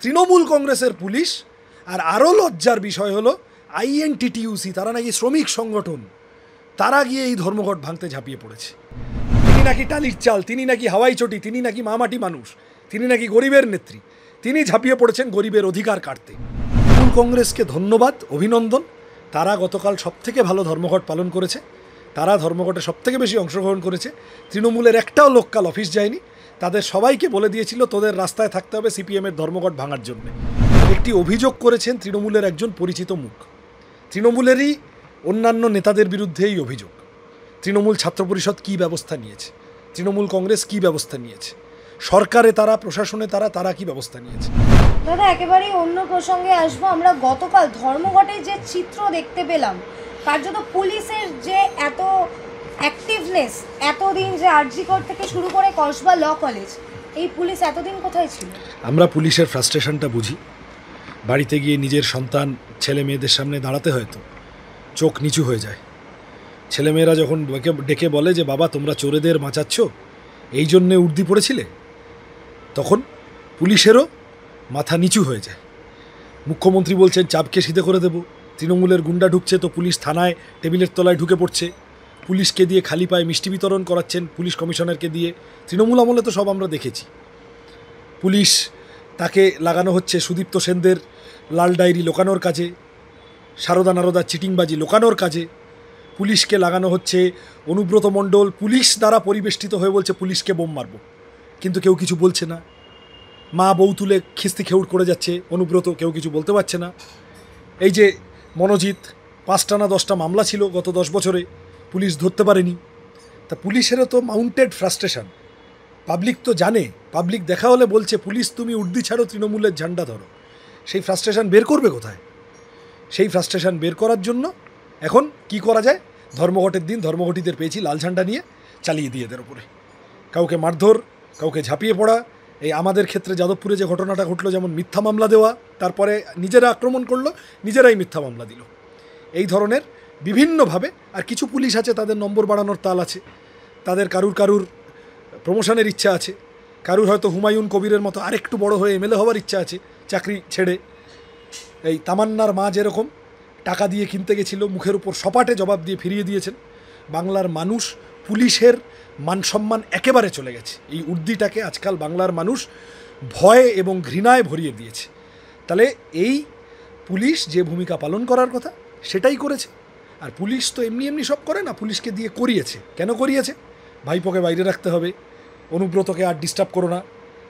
তৃণমূল কংগ্রেসের পুলিশ। আর আরও লজ্জার বিষয় হলো আইএনটিটিইউসি, তারা নাকি শ্রমিক সংগঠন, তারা গিয়ে এই ধর্মঘট ভাঙতে ঝাঁপিয়ে পড়েছে। তিনি নাকি টালির চাল, তিনি নাকি হাওয়াই চটি, তিনি নাকি মামাটি মানুষ, তিনি নাকি গরিবের নেত্রী, তিনি ঝাঁপিয়ে পড়েছেন গরিবের অধিকার কাটতে। তৃণমূল কংগ্রেসকে ধন্যবাদ, অভিনন্দন। তারা গতকাল সবথেকে ভালো ধর্মঘট পালন করেছে, তারা ধর্মঘটে সবথেকে বেশি অংশগ্রহণ করেছে। তৃণমূলের একটাও লোক কাল অফিস যায়নি, তাদের সবাইকে বলে দিয়েছিল তোদের রাস্তায় থাকতে হবে সিপিএমের ধর্মঘট ভাঙার জন্য। একটি অভিযোগ করেছেন তৃণমূলের একজন পরিচিত মুখ, তৃণমূলেরই অন্যান্য নেতাদের বিরুদ্ধে এই অভিযোগ। তৃণমূল ছাত্র পরিষদ কী ব্যবস্থা নিয়েছে, তৃণমূল কংগ্রেস কী ব্যবস্থা নিয়েছে, সরকারে তারা, প্রশাসনে তারা কী ব্যবস্থা নিয়েছে। দাদা একেবারেই অন্য প্রসঙ্গে আসবো। আমরা গতকাল ধর্মঘটে যে চিত্র দেখতে পেলাম, কার্যত পুলিশের যে এত অ্যাক্টিভনেস, এতদিন যে আরজিকর থেকে শুরু করে কসবা ল কলেজ, এই পুলিশ এতদিন কোথায় ছিল? আমরা পুলিশের ফ্রাস্ট্রেশনটা বুঝি। বাড়িতে গিয়ে নিজের সন্তান ছেলে মেয়েদের সামনে দাঁড়াতে হয়তো চোখ নিচু হয়ে যায়। ছেলেমেয়েরা যখন ডেকে বলে যে বাবা তোমরা চোরেদের বাঁচাচ্ছ, এই জন্যে উর্দি পড়েছিলে, তখন পুলিশেরও মাথা নিচু হয়ে যায়। মুখ্যমন্ত্রী বলছেন চাপকে সিধে করে দেব, তৃণমূলের গুন্ডা ঢুকছে তো পুলিশ থানায় টেবিলের তলায় ঢুকে পড়ছে, পুলিশকে দিয়ে খালি পায়ে মিষ্টি বিতরণ করাচ্ছেন, পুলিশ কমিশনারকে দিয়ে। তৃণমূল আমলে তো সব আমরা দেখেছি। পুলিশ তাকে লাগানো হচ্ছে সুদীপ্ত সেনদের লাল ডায়েরি লোকানোর কাজে, সারদা নারদার চিটিংবাজি লোকানোর কাজে। পুলিশকে লাগানো হচ্ছে অনুব্রত মণ্ডল পুলিশ দ্বারা পরিবেষ্টিত হয়ে বলছে পুলিশকে বোম মারব, কিন্তু কেউ কিছু বলছে না। মা বউ তুলে খিস্তি খেউড় করে যাচ্ছে অনুব্রত, কেউ কিছু বলতে পারছে না। এই যে মনোজিৎ, 5টা না 10টা মামলা ছিল গত 10 বছরে, পুলিশ ধরতে পারেনি। তা পুলিশেরও তো মাউন্টেড ফ্রাস্ট্রেশন। পাবলিক তো জানে, পাবলিক দেখা হলে বলছে পুলিশ তুমি উর্দি ছাড়ো, তৃণমূলের ঝান্ডা ধরো। সেই ফ্রাস্ট্রেশন বের করবে কোথায়? সেই ফ্রাস্ট্রেশন বের করার জন্য এখন কি করা যায়? ধর্মঘটের দিন ধর্মঘটীদের পেয়েছি লাল ঝান্ডা নিয়ে চালিয়ে দিয়ে এদের ওপরে, কাউকে মারধর, কাউকে ঝাঁপিয়ে পড়া। এই আমাদের ক্ষেত্রে যাদবপুরে যে ঘটনাটা ঘটলো, যেমন মিথ্যা মামলা দেওয়া, তারপরে নিজেরা আক্রমণ করলো, নিজেরাই মিথ্যা মামলা দিল, এই ধরনের বিভিন্নভাবে। আর কিছু পুলিশ আছে তাদের নম্বর বাড়ানোর তাল আছে, তাদের কারুর প্রমোশনের ইচ্ছা আছে, কারুর হয়তো হুমায়ুন কবিরের মতো আরেকটু বড় হয়ে এমএলএ হওয়ার ইচ্ছা আছে চাকরি ছেড়ে। এই তামান্নার মা যেরকম টাকা দিয়ে কিনতে গেছিল, মুখের উপর সপাটে জবাব দিয়ে ফিরিয়ে দিয়েছেন। বাংলার মানুষ পুলিশের মানসম্মান একেবারে চলে গেছে। এই উর্দিটাকে আজকাল বাংলার মানুষ ভয় এবং ঘৃণায় ভরিয়ে দিয়েছে। তাহলে এই পুলিশ যে ভূমিকা পালন করার কথা সেটাই করেছে। আর পুলিশ তো এমনি সব করে না, পুলিশকে দিয়ে করিয়েছে। কেন করিয়েছে? ভাইপোকে বাইরে রাখতে হবে, অনুব্রতকে আর ডিস্টার্ব করো না,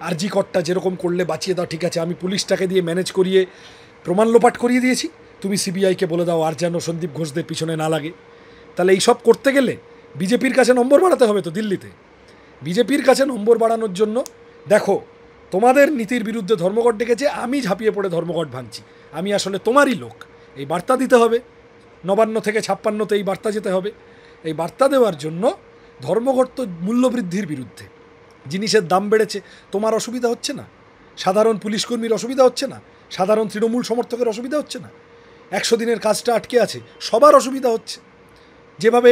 আরজি করটা যেরকম করলে বাঁচিয়ে দাও, ঠিক আছে, আমি পুলিশটাকে দিয়ে ম্যানেজ করিয়ে প্রমাণ লোপাট করিয়ে দিয়েছি, তুমি সিবিআইকে বলে দাও আর যেন সন্দীপ ঘোষদের পিছনে না লাগে। তাহলে এই সব করতে গেলে বিজেপির কাছে নম্বর বাড়াতে হবে তো দিল্লিতে। বিজেপির কাছে নম্বর বাড়ানোর জন্য দেখো তোমাদের নীতির বিরুদ্ধে ধর্মঘট ডেকেছে, আমি ঝাঁপিয়ে পড়ে ধর্মঘট ভাঙছি, আমি আসলে তোমারই লোক, এই বার্তা দিতে হবে। 59 থেকে 56তে এই বার্তা যেতে হবে। এই বার্তা দেওয়ার জন্য ধর্মঘট তো মূল্যবৃদ্ধির বিরুদ্ধে। জিনিসের দাম বেড়েছে, তোমার অসুবিধা হচ্ছে না? সাধারণ পুলিশকর্মীর অসুবিধা হচ্ছে না? সাধারণ তৃণমূল সমর্থকের অসুবিধা হচ্ছে না? 100 দিনের কাজটা আটকে আছে, সবার অসুবিধা হচ্ছে। যেভাবে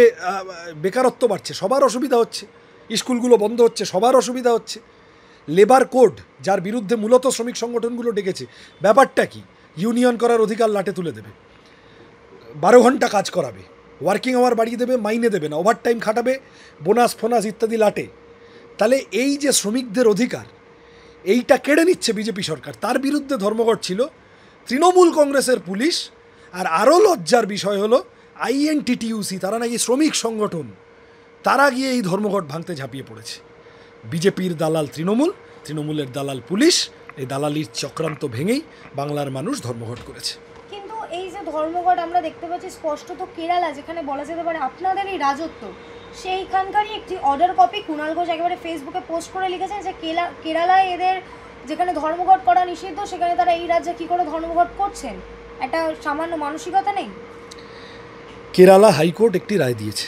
বেকারত্ব বাড়ছে সবার অসুবিধা হচ্ছে, স্কুলগুলো বন্ধ হচ্ছে সবার অসুবিধা হচ্ছে। লেবার কোড যার বিরুদ্ধে মূলত শ্রমিক সংগঠনগুলো ডেকেছে, ব্যাপারটা কি? ইউনিয়ন করার অধিকার লাটে তুলে দেবে, 12 ঘন্টা কাজ করাবে, ওয়ার্কিং আওয়ার বাড়িয়ে দেবে, মাইনে দেবে না, ওভারটাইম খাটাবে, বোনাস ফোনাস ইত্যাদি লাটে। তাহলে এই যে শ্রমিকদের অধিকার, এইটা কেড়ে নিচ্ছে বিজেপি সরকার। তার বিরুদ্ধে ধর্মঘট ছিল তৃণমূল কংগ্রেসের পুলিশ। আর আরও লজ্জার বিষয় হলো আইএনটিটিইউসি, তারা নাকি শ্রমিক সংগঠন, তারা গিয়ে এই ধর্মঘট ভাঙতে ঝাঁপিয়ে পড়েছে। বিজেপির দালাল তৃণমূল, তৃণমূলের দালাল পুলিশ, এই দালালির চক্রান্ত ভেঙেই বাংলার মানুষ ধর্মঘট করেছে। কিন্তু এই যে ধর্মঘট আমরা দেখতে পাচ্ছি স্পষ্টত কেরালা, যেখানে বলা যেতে পারে আপনাদেরই রাজত্ব, সেইখানকারই একটি অর্ডার কপি কুণাল ঘোষ একেবারে ফেসবুকে পোস্ট করে লিখেছেন যে কেরালায় এদের যেখানে ধর্মঘট করা নিষিদ্ধ, সেখানে তারা এই রাজ্যে কী করে ধর্মঘট করছেন? একটা সামান্য মানসিকতা নেই? কেরালা হাইকোর্ট একটি রায় দিয়েছে,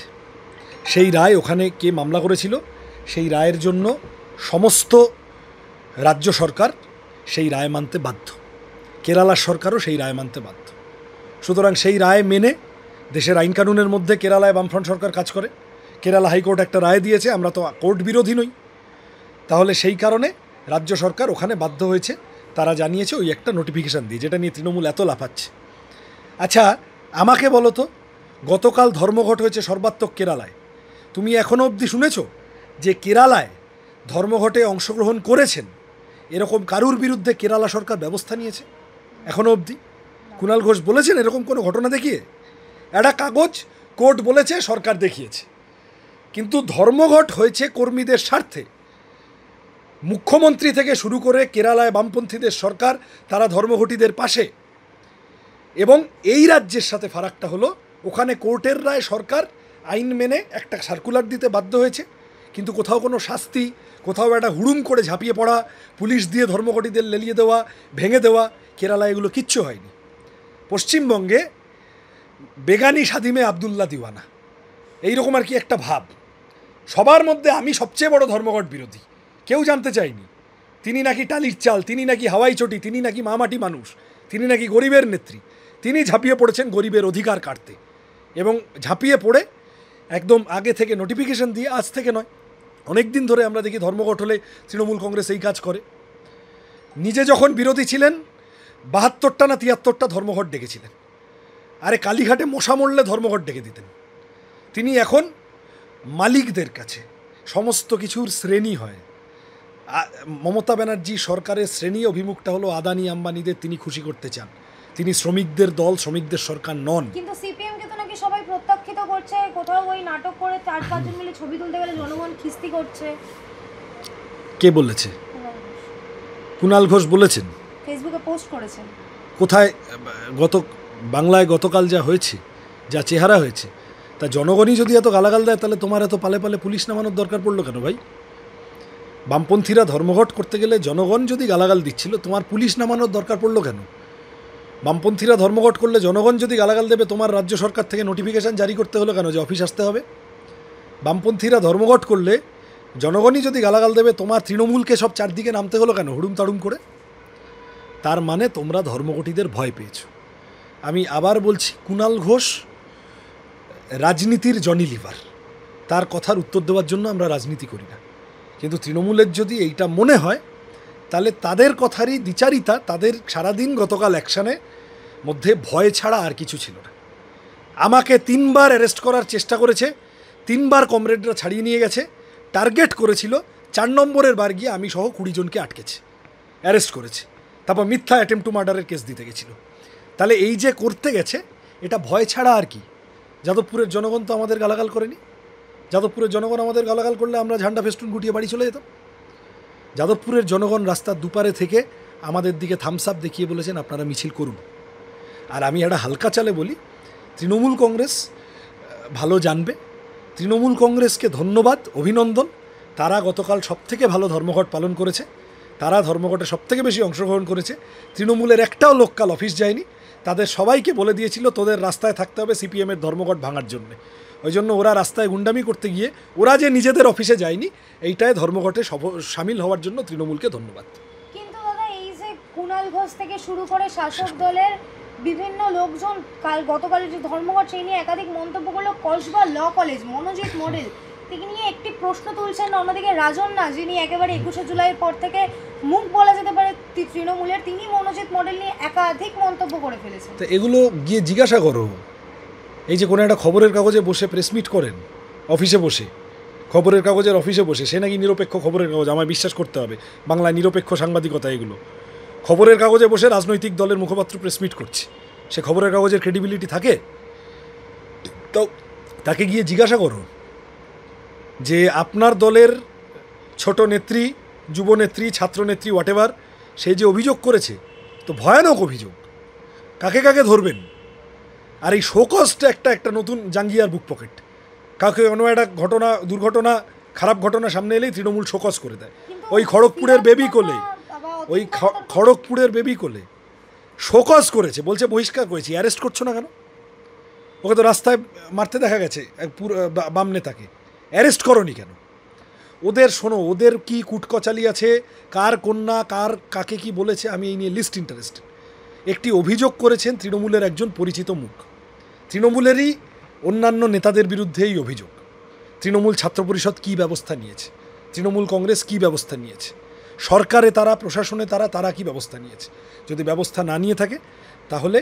সেই রায়, ওখানে কে মামলা করেছিল, সেই রায়ের জন্য সমস্ত রাজ্য সরকার সেই রায় মানতে বাধ্য, কেরালার সরকারও সেই রায় মানতে বাধ্য। সুতরাং সেই রায় মেনে দেশের আইন কানুনের মধ্যে কেরালায় বামফ্রন্ট সরকার কাজ করে, কেরালা হাইকোর্ট একটা রায় দিয়েছে, আমরা তো কোর্ট বিরোধী নই, তাহলে সেই কারণে রাজ্য সরকার ওখানে বাধ্য হয়েছে তারা জানিয়েছে ওই একটা নোটিফিকেশান দিয়ে, যেটা নিয়ে তৃণমূল এত লাফাচ্ছে। আচ্ছা আমাকে বলো তো, গতকাল ধর্মঘট হয়েছে সর্বাত্মক কেরালায়, তুমি এখনও অবধি শুনেছ যে কেরালায় ধর্মঘটে অংশগ্রহণ করেছেন এরকম কারুর বিরুদ্ধে কেরালা সরকার ব্যবস্থা নিয়েছে? এখনও অবধি কুণাল ঘোষ বলেছেন এরকম কোনো ঘটনা দেখিয়ে? একটা কাগজ কোর্ট বলেছে, সরকার দেখিয়েছে। কিন্তু ধর্মঘট হয়েছে কর্মীদের স্বার্থে। মুখ্যমন্ত্রী থেকে শুরু করে কেরালায় বামপন্থীদের সরকার, তারা ধর্মঘটীদের পাশে। এবং এই রাজ্যের সাথে ফারাকটা হলো, ওখানে কোর্টের রায় সরকার আইন মেনে একটা সার্কুলার দিতে বাধ্য হয়েছে, কিন্তু কোথাও কোনো শাস্তি, কোথাও একটা হুড়ুম করে ঝাঁপিয়ে পড়া, পুলিশ দিয়ে ধর্মঘটীদের লেলিয়ে দেওয়া, ভেঙে দেওয়া, কেরালায় এগুলো কিচ্ছু হয়নি। পশ্চিমবঙ্গে বেগানি সাদিমে আবদুল্লাহ দিওয়ানা, এইরকম আর কি একটা ভাব। সবার মধ্যে আমি সবচেয়ে বড় ধর্মঘট বিরোধী, কেউ জানতে চায়নি। তিনি নাকি টালির চাল, তিনি নাকি হাওয়াই চটি, তিনি নাকি মামাটি মানুষ, তিনি নাকি গরিবের নেত্রী। তিনি ঝাঁপিয়ে পড়েছেন গরিবের অধিকার কাটতে, এবং ঝাঁপিয়ে পড়ে একদম আগে থেকে নোটিফিকেশন দিয়ে, আজ থেকে নয়, অনেক দিন ধরে আমরা দেখি ধর্মঘট হলে তৃণমূল কংগ্রেস এই কাজ করে। নিজে যখন বিরোধী ছিলেন ৭২টা না ৭৩টা ধর্মঘট ডেকেছিলেন। আরে কালীঘাটে মশা মরলে ধর্মঘট ডেকে দিতেন। তিনি এখন মালিকদের কাছে সমস্ত কিছুর শ্রেণী হয়। মমতা ব্যানার্জি সরকারের শ্রেণী অভিমুখটা হলো আদানি আম্বানিদের তিনি খুশি করতে চান। তিনি শ্রমিকদের দল, শ্রমিকদের সরকার নন। কিন্তু সিপিএমকে তো নাকি সবাই প্রত্যাখ্যাত করছে, কোথাও ওই নাটক করে ৪-৫ জন মিলে ছবি তুলতে গেলে জনগণ খিস্তি করছে। কে বলেছে? কুণাল ঘোষ বলেছেন, ফেসবুকে পোস্ট করেছেন। কোথায়? বাংলায় গতকাল যা হয়েছে, যা চেহারা হয়েছে, তা জনগণই যদি এত গালাগাল দেয়, তাহলে তোমার এত পালে পালে পুলিশ নামানোর দরকার পড়লো কেন ভাই? বামপন্থীরা ধর্মঘট করতে গেলে জনগণ যদি গালাগাল দিচ্ছিল, তোমার পুলিশ নামানোর দরকার পড়লো কেন? বামপন্থীরা ধর্মঘট করলে জনগণ যদি গালাগাল দেবে, তোমার রাজ্য সরকার থেকে নোটিফিকেশান জারি করতে হলো কেন যে অফিস আসতে হবে? বামপন্থীরা ধর্মঘট করলে জনগণই যদি গালাগাল দেবে, তোমার তৃণমূলকে সব চারদিকে নামতে হলো কেন হুড়ুম তাড়ুম করে? তার মানে তোমরা ধর্মঘটীদের ভয় পেয়েছো। আমি আবার বলছি, কুণাল ঘোষ রাজনীতির জনি লিভার, তার কথার উত্তর দেওয়ার জন্য আমরা রাজনীতি করি না। কিন্তু তৃণমূলের যদি এইটা মনে হয়, তাহলে তাদের কথারই দ্বিচারিতা, তাদের সারাদিন গতকাল অ্যাকশানে মধ্যে ভয় ছাড়া আর কিছু ছিল না। আমাকে 3বার অ্যারেস্ট করার চেষ্টা করেছে, 3বার কমরেডরা ছাড়িয়ে নিয়ে গেছে। টার্গেট করেছিল 4 নম্বরের বার গিয়ে আমি সহ 20 জনকে আটকেছে, অ্যারেস্ট করেছে, তারপর মিথ্যা অ্যাটেম্প টু মার্ডারের কেস দিতে গেছিল। তাহলে এই যে করতে গেছে, এটা ভয় ছাড়া আর কি? যাদবপুরের জনগণ তো আমাদের গালাগাল করেনি। যাদবপুরের জনগণ আমাদের গালাগাল করলে আমরা ঝান্ডা ফেস্টুন গুটিয়ে বাড়ি চলে যেতাম। যাদবপুরের জনগণ রাস্তার দুপারে থেকে আমাদের দিকে থামস আপ দেখিয়ে বলেছেন আপনারা মিছিল করুন। আর আমি একটা হালকা চালে বলি, তৃণমূল কংগ্রেস ভালো জানবে। তৃণমূল কংগ্রেসকে ধন্যবাদ, অভিনন্দন। তারা গতকাল সবথেকে ভালো ধর্মঘট পালন করেছে, তারা ধর্মঘটে সবথেকে বেশি অংশগ্রহণ করেছে। তৃণমূলের একটাও লোক কাল অফিস যায়নি। তাদের সবাইকে বলে দিয়েছিল তোদের রাস্তায় থাকতে হবে সিপিএমের ধর্মঘট ভাঙার জন্যে। ওই জন্য ওরা রাস্তায় গুন্ডামি করতে গিয়ে ওরা যে নিজেদের অফিসে যায়নি, এইটায় ধর্মঘটে সামিল হওয়ার জন্য তৃণমূলকে ধন্যবাদ। কিন্তু দাদা, এই যে কুণাল ঘোষ থেকে শুরু করে শাসক দলের বিভিন্ন লোকজন গতকালের যে ধর্মঘট, সেই নিয়ে একাধিক মন্তব্য করলো। Kasba law college Monojit model থেকে নিয়ে একটি প্রশ্ন তুলছেন। অন্যদিকে রাজন না, যিনি একেবারে 21শে জুলাইয়ের পর থেকে মুখ বলা যেতে পারে তৃণমূলের, তিনি মনোজিৎ মডেল নিয়ে একাধিক মন্তব্য করে ফেলেছেন। তো এগুলো গিয়ে জিজ্ঞাসা করো। এই যে কোনো একটা খবরের কাগজে বসে প্রেস মিট করেন, অফিসে বসে, খবরের কাগজের অফিসে বসে, সে নাকি নিরপেক্ষ খবরের কাগজ, আমায় বিশ্বাস করতে হবে, বাংলায় নিরপেক্ষ সাংবাদিকতা। এগুলো খবরের কাগজে বসে রাজনৈতিক দলের মুখপাত্র প্রেস মিট করছে, সে খবরের কাগজের ক্রেডিবিলিটি থাকে? তো তাকে গিয়ে জিজ্ঞাসা করো যে আপনার দলের ছোট নেত্রী, যুবনেত্রী, ছাত্রনেত্রী, হোয়াটএভার, সে যে অভিযোগ করেছে, তো ভয়ানক অভিযোগ, কাকে কাকে ধরবেন? আর এই শোকজটা একটা নতুন জাঙ্গিয়ার বুক পকেট। কাউকে কোনো একটা ঘটনা, দুর্ঘটনা, খারাপ ঘটনা সামনে এলেই তৃণমূল শোকজ করে দেয়। ওই খড়গপুরের বেবি কোলে, ওই খড়গপুরের বেবি কোলে শোকজ করেছে, বলছে বহিষ্কার করেছি। অ্যারেস্ট করছো না কেন? ওকে তো রাস্তায় মারতে দেখা গেছে বাম নেতাকে, অ্যারেস্ট করনি কেন? ওদের শোনো, ওদের কি কুটকচালি আছে, কার কন্যা কাকে কি বলেছে, আমি এই নিয়ে লিস্ট ইন্টারেস্টেড। একটি অভিযোগ করেছেন তৃণমূলের একজন পরিচিত মুখ, তৃণমূলেরই অন্যান্য নেতাদের বিরুদ্ধে এই অভিযোগ। তৃণমূল ছাত্র পরিষদ কী ব্যবস্থা নিয়েছে, তৃণমূল কংগ্রেস কী ব্যবস্থা নিয়েছে, সরকারে তারা, প্রশাসনে তারা কি ব্যবস্থা নিয়েছে। যদি ব্যবস্থা না নিয়ে থাকে তাহলে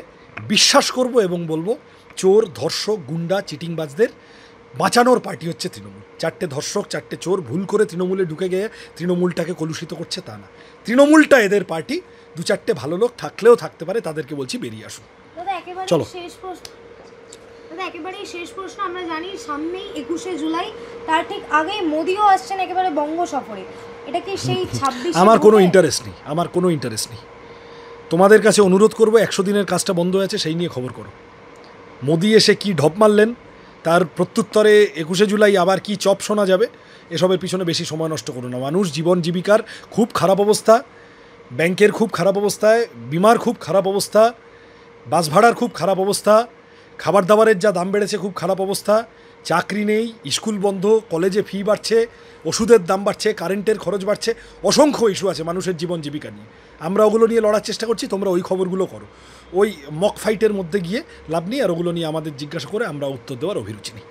বিশ্বাস করব এবং বলবো চোর, ধর্ষক, গুন্ডা, চিটিংবাজদের বাঁচানোর পার্টি হচ্ছে তৃণমূল। 4টে ধর্ষক, 4টে চোর ভুল করে তৃণমূলে ঢুকে গিয়ে তৃণমূলটাকে কলুষিত করছে তা না, তৃণমূলটা এদের পার্টি। 2-4টে ভালো লোক থাকলেও থাকতে পারে, তাদেরকে বলছি বেরিয়ে আসুন। দাদা একেবারে চলো। একেবারেই শেষ প্রশ্ন। আমরা জানি সামনেই 21শে জুলাই, তার ঠিক আগেই মোদিও আসছেন একেবারে বঙ্গ সফরে। এটা কি সেই 26? আমার কোনো ইন্টারেস্ট নেই। তোমাদের কাছে অনুরোধ করবো 100 দিনের কাজটা বন্ধ হয়েছে সেই নিয়ে খবর করো। মোদি এসে কি ঢপ মারলেন, তার প্রত্যুত্তরে 21শে জুলাই আবার কি চপ শোনা যাবে, এসবের পিছনে বেশি সময় নষ্ট করো না। মানুষ জীবন জীবিকার খুব খারাপ অবস্থা, ব্যাংকের খুব খারাপ অবস্থায়, বিমার খুব খারাপ অবস্থা, বাস ভাড়ার খুব খারাপ অবস্থা, খাবার দাবারের যা দাম বেড়েছে খুব খারাপ অবস্থা, চাকরি নেই, স্কুল বন্ধ, কলেজে ফি বাড়ছে, ওষুধের দাম বাড়ছে, কারেন্টের খরচ বাড়ছে, অসংখ্য ইস্যু আছে মানুষের জীবন জীবিকা নিয়ে। আমরা ওগুলো নিয়ে লড়ার চেষ্টা করছি, তোমরা ওই খবরগুলো করো। ওই মক ফাইটের মধ্যে গিয়ে লাভ নেই, আর ওগুলো নিয়ে আমাদের জিজ্ঞাসা করে আমরা উত্তর দেওয়ার অভিরুচি নেই।